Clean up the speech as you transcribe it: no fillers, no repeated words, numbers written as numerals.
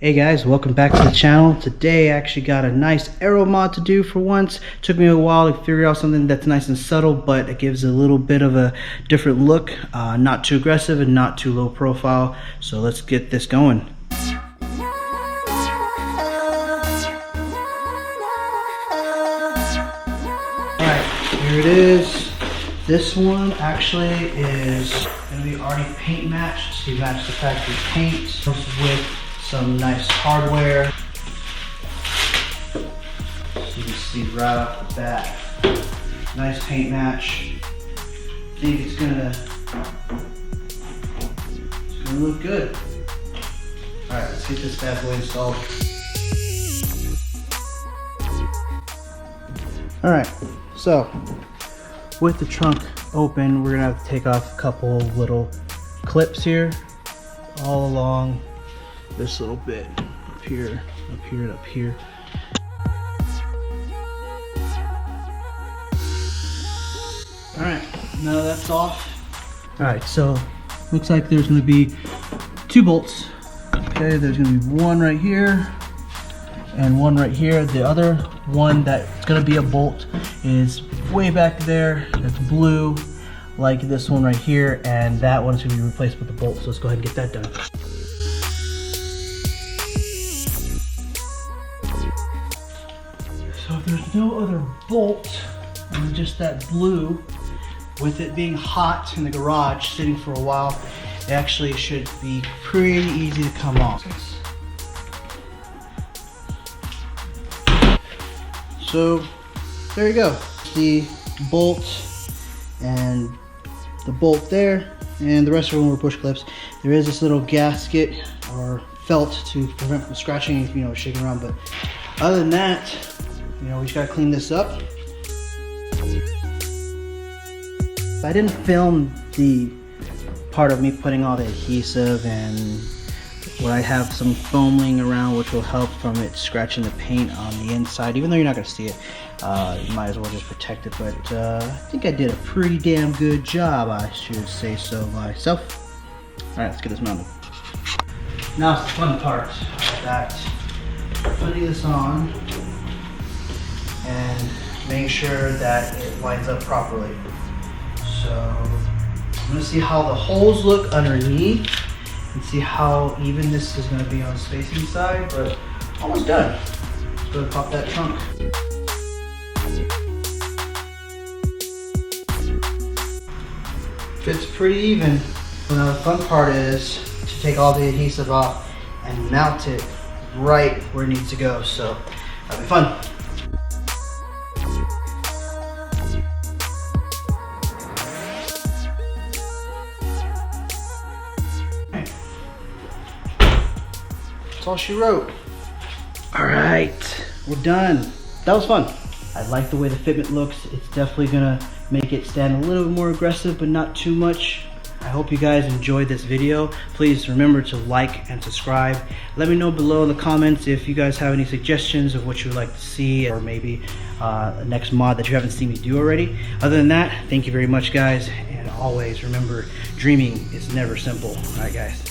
Hey guys, welcome back to the channel. Today I actually got a nice aero mod to do for once. Took me a while to figure out something that's nice and subtle, but it gives a little bit of a different look. Not too aggressive and not too low profile. So let's get this going. Alright, here it is. This one actually is going to be already paint matched. So you match the factory paint with some nice hardware. So you can see right off the bat. Nice paint match. I think it's gonna look good. Alright, let's get this bad boy installed. Alright, so with the trunk open, we're gonna have to take off a couple little clips here all along this little bit, up here, up here, and up here. Alright, now that's off. Alright, so looks like there's gonna be two bolts. Okay, there's gonna be one right here and one right here. The other one that's gonna be a bolt is way back there. That's blue, like this one right here, and that one's gonna be replaced with the bolt. So let's go ahead and get that done. So if there's no other bolt and just that blue, with it being hot in the garage sitting for a while, it actually should be pretty easy to come off. So there you go. The bolt and the bolt there, and the rest of them were push clips. There is this little gasket or felt to prevent from scratching if shaking around, but other than that, we just gotta clean this up. I didn't film the part of me putting all the adhesive, and where I have some foam laying around which will help from it scratching the paint on the inside. Even though you're not going to see it, you might as well just protect it, but I think I did a pretty damn good job, I should say so myself. Alright, let's get this mounted. Now it's the fun part, that putting this on and making sure that it lines up properly. So I'm going to see how the holes look underneath and see how even this is going to be on the spacing side, but almost done. Let's go and pop that trunk. Fits pretty even. So now the fun part is to take all the adhesive off and mount it right where it needs to go. So that'll be fun. That's all she wrote. All right, we're done. That was fun. I like the way the fitment looks. It's definitely gonna make it stand a little bit more aggressive, but not too much. I hope you guys enjoyed this video. Please remember to like and subscribe. Let me know below in the comments if you guys have any suggestions of what you would like to see, or maybe the next mod that you haven't seen me do already. Other than that, thank you very much, guys. And always remember, dreaming is never simple. All right, guys.